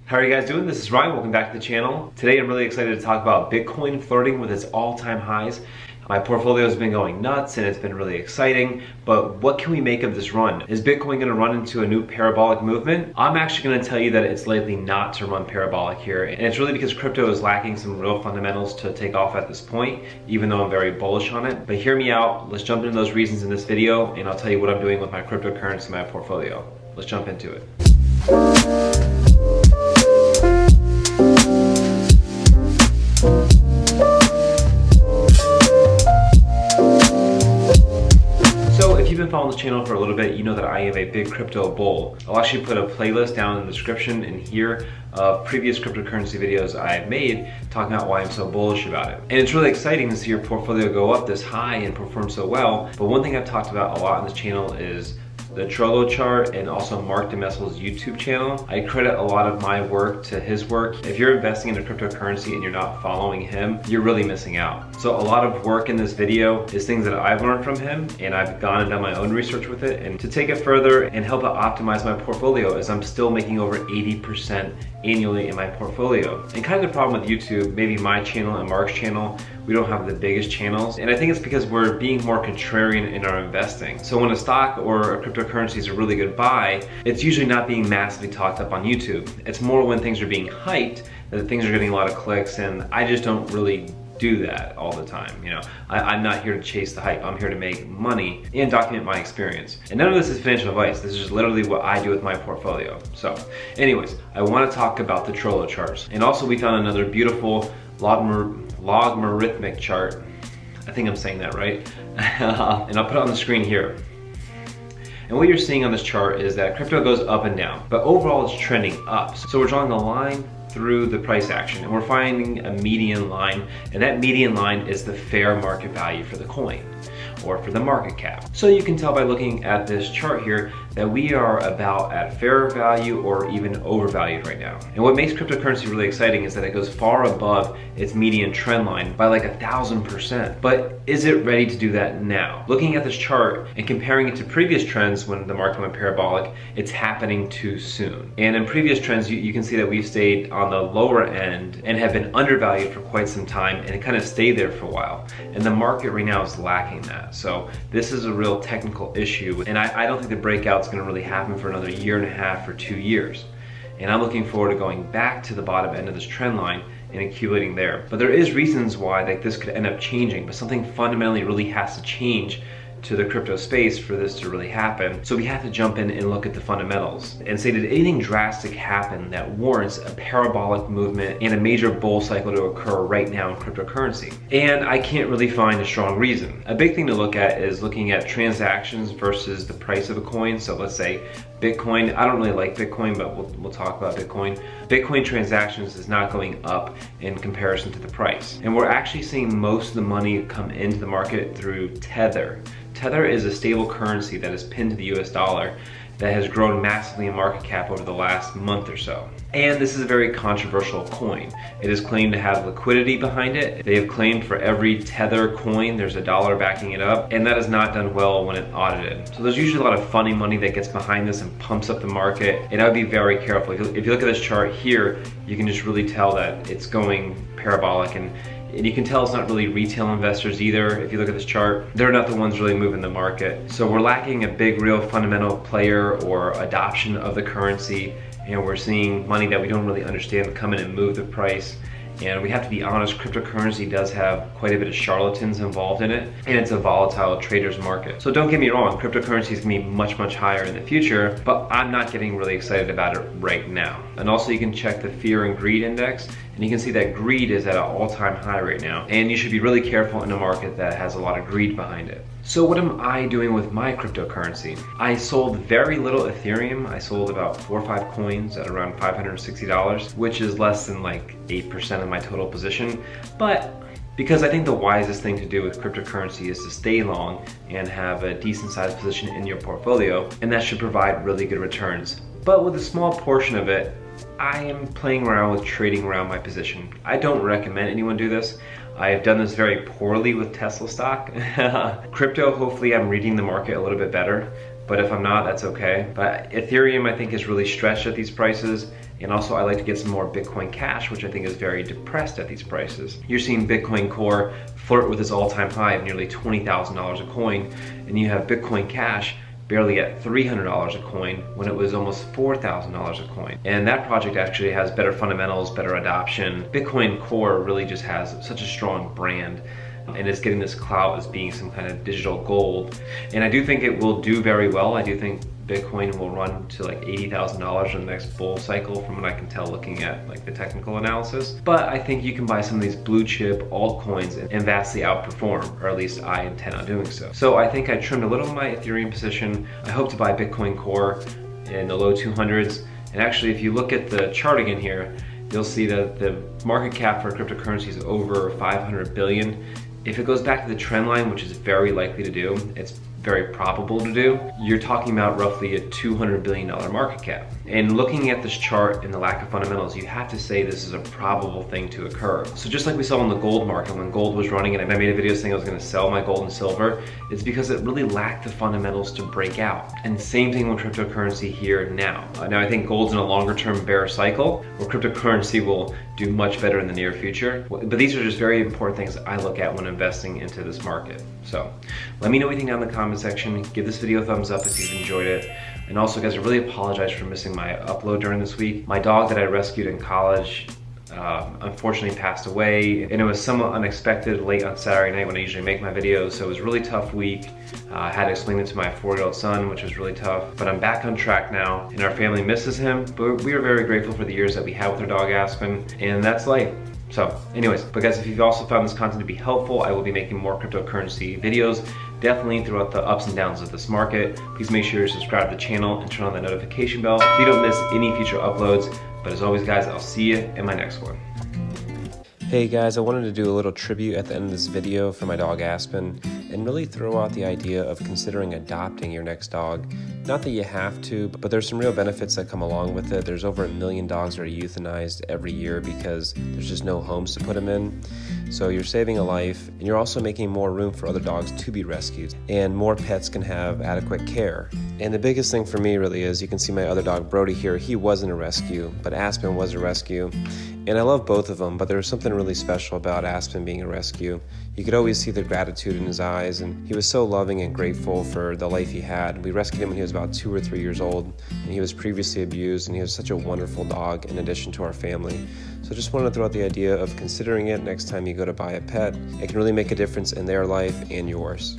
How are you guys doing? This is Ryan. Welcome back to the channel. Today I'm really excited to talk about Bitcoin flirting with its all-time highs. My portfolio has been going nuts and it's been really exciting, but what can we make of this run? Is Bitcoin going to run into a new parabolic movement? I'm actually going to tell you that it's likely not to run parabolic here, and it's really because crypto is lacking some real fundamentals to take off at this point, even though I'm very bullish on it. But hear me out, let's jump into those reasons in this video and I'll tell you what I'm doing with my cryptocurrency, my portfolio. Let's jump into it. If you've been following this channel for a little bit, you know that I am a big crypto bull. I'll actually put a playlist down in the description and here of previous cryptocurrency videos I've made talking about why I'm so bullish about it. And it's really exciting to see your portfolio go up this high and perform so well. But one thing I've talked about a lot on this channel is the Trello chart and also Mark DeMessel's YouTube channel. I credit a lot of my work to his work. If you're investing in a cryptocurrency and you're not following him, you're really missing out. So a lot of work in this video is things that I've learned from him, and I've gone and done my own research with it. And to take it further and help it optimize my portfolio, as I'm still making over 80% annually in my portfolio. And kind of the problem with YouTube, maybe my channel and Mark's channel, we don't have the biggest channels. And I think it's because we're being more contrarian in our investing. So when a stock or a cryptocurrency is a really good buy, it's usually not being massively talked up on YouTube. It's more when things are being hyped that things are getting a lot of clicks, and I just don't really do that all the time. You know, I'm not here to chase the hype. I'm here to make money and document my experience. And none of this is financial advice. This is just literally what I do with my portfolio. So anyways, I want to talk about the Trello charts. And also we found another beautiful logarithmic chart. I think I'm saying that right. And I'll put it on the screen here. And what you're seeing on this chart is that crypto goes up and down, but overall it's trending up. So we're drawing a line through the price action and we're finding a median line, and that median line is the fair market value for the coin or for the market cap. So you can tell by looking at this chart here that we are about at fair value or even overvalued right now. And what makes cryptocurrency really exciting is that it goes far above its median trend line by like 1,000%. But is it ready to do that now? Looking at this chart and comparing it to previous trends when the market went parabolic, it's happening too soon. And in previous trends, you can see that we've stayed on the lower end and have been undervalued for quite some time, and it kind of stayed there for a while. And the market right now is lacking that. So this is a real technical issue, and I don't think the breakout's gonna really happen for another 1.5 or 2 years. And I'm looking forward to going back to the bottom end of this trend line and accumulating there. But there is reasons why this could end up changing, but something fundamentally really has to change to the crypto space for this to really happen. So we have to jump in and look at the fundamentals and say, did anything drastic happen that warrants a parabolic movement and a major bull cycle to occur right now in cryptocurrency? And I can't really find a strong reason. A big thing to look at is looking at transactions versus the price of a coin. So let's say Bitcoin, I don't really like Bitcoin, but we'll talk about Bitcoin. Bitcoin transactions is not going up in comparison to the price. And we're actually seeing most of the money come into the market through Tether. Tether is a stable currency that is pinned to the US dollar that has grown massively in market cap over the last month or so. And this is a very controversial coin. It is claimed to have liquidity behind it. They have claimed for every Tether coin, there's $1 backing it up, and that is not done well when it's audited. So there's usually a lot of funny money that gets behind this and pumps up the market, and I would be very careful. If you look at this chart here, you can just really tell that it's going parabolic, and you can tell it's not really retail investors either. If you look at this chart, they're not the ones really moving the market. So we're lacking a big, real fundamental player or adoption of the currency, and we're seeing money that we don't really understand come in and move the price. And we have to be honest, cryptocurrency does have quite a bit of charlatans involved in it, and it's a volatile trader's market. So don't get me wrong, cryptocurrency is gonna be much, much higher in the future, but I'm not getting really excited about it right now. And also you can check the fear and greed index, and you can see that greed is at an all-time high right now. And you should be really careful in a market that has a lot of greed behind it. So what am I doing with my cryptocurrency? I sold very little Ethereum. I sold about 4 or 5 coins at around $560, which is less than like 8% of my total position. But because I think the wisest thing to do with cryptocurrency is to stay long and have a decent sized position in your portfolio, and that should provide really good returns. But with a small portion of it, I am playing around with trading around my position. I don't recommend anyone do this. I have done this very poorly with Tesla stock. Crypto, hopefully I'm reading the market a little bit better, but if I'm not, that's okay. But Ethereum, I think, is really stretched at these prices, And also I like to get some more Bitcoin Cash, which I think is very depressed at these prices. You're seeing Bitcoin Core flirt with its all-time high of nearly $20,000 a coin, and you have Bitcoin Cash barely at $300 a coin when it was almost $4,000 a coin. And that project actually has better fundamentals, better adoption. Bitcoin Core really just has such a strong brand, and it's getting this clout as being some kind of digital gold. And I do think it will do very well. I do think Bitcoin will run to like $80,000 in the next bull cycle, from what I can tell looking at like the technical analysis. But I think you can buy some of these blue chip altcoins and vastly outperform, or at least I intend on doing so. So I think I trimmed a little of my Ethereum position. I hope to buy Bitcoin Core in the low 200s. And actually, if you look at the chart again here, you'll see that the market cap for cryptocurrency is over 500 billion. If it goes back to the trend line, which is very likely to do, it's very probable to do, you're talking about roughly a $200 billion market cap. And looking at this chart and the lack of fundamentals, you have to say this is a probable thing to occur. So just like we saw in the gold market when gold was running, and I made a video saying I was gonna sell my gold and silver, it's because it really lacked the fundamentals to break out. And same thing with cryptocurrency here now. Now I think gold's in a longer term bear cycle, where cryptocurrency will do much better in the near future. But these are just very important things I look at when investing into this market. So let me know what you think down in the comment section. Give this video a thumbs up if you've enjoyed it. And also, guys, I really apologize for missing my upload during this week. My dog that I rescued in college unfortunately passed away, and it was somewhat unexpected late on Saturday night when I usually make my videos, so it was a really tough week. I had to explain it to my 4-year-old son, which was really tough, but I'm back on track now, and our family misses him, but we are very grateful for the years that we had with our dog Aspen, and that's life. So anyways, but guys, if you've also found this content to be helpful, I will be making more cryptocurrency videos, definitely throughout the ups and downs of this market. Please make sure you subscribe to the channel and turn on that notification bell so you don't miss any future uploads. But as always, guys, I'll see you in my next one. Hey guys, I wanted to do a little tribute at the end of this video for my dog Aspen, and really throw out the idea of considering adopting your next dog. Not that you have to, but there's some real benefits that come along with it. There's over 1 million dogs that are euthanized every year because there's just no homes to put them in. So you're saving a life, and you're also making more room for other dogs to be rescued, and more pets can have adequate care. And the biggest thing for me really is, you can see my other dog Brody here, he wasn't a rescue, but Aspen was a rescue. And I love both of them, but there was something really special about Aspen being a rescue. You could always see the gratitude in his eyes, and he was so loving and grateful for the life he had. We rescued him when he was about 2 or 3 years old, and he was previously abused, and he was such a wonderful dog in addition to our family. So just wanted to throw out the idea of considering it next time you go to buy a pet. It can really make a difference in their life and yours.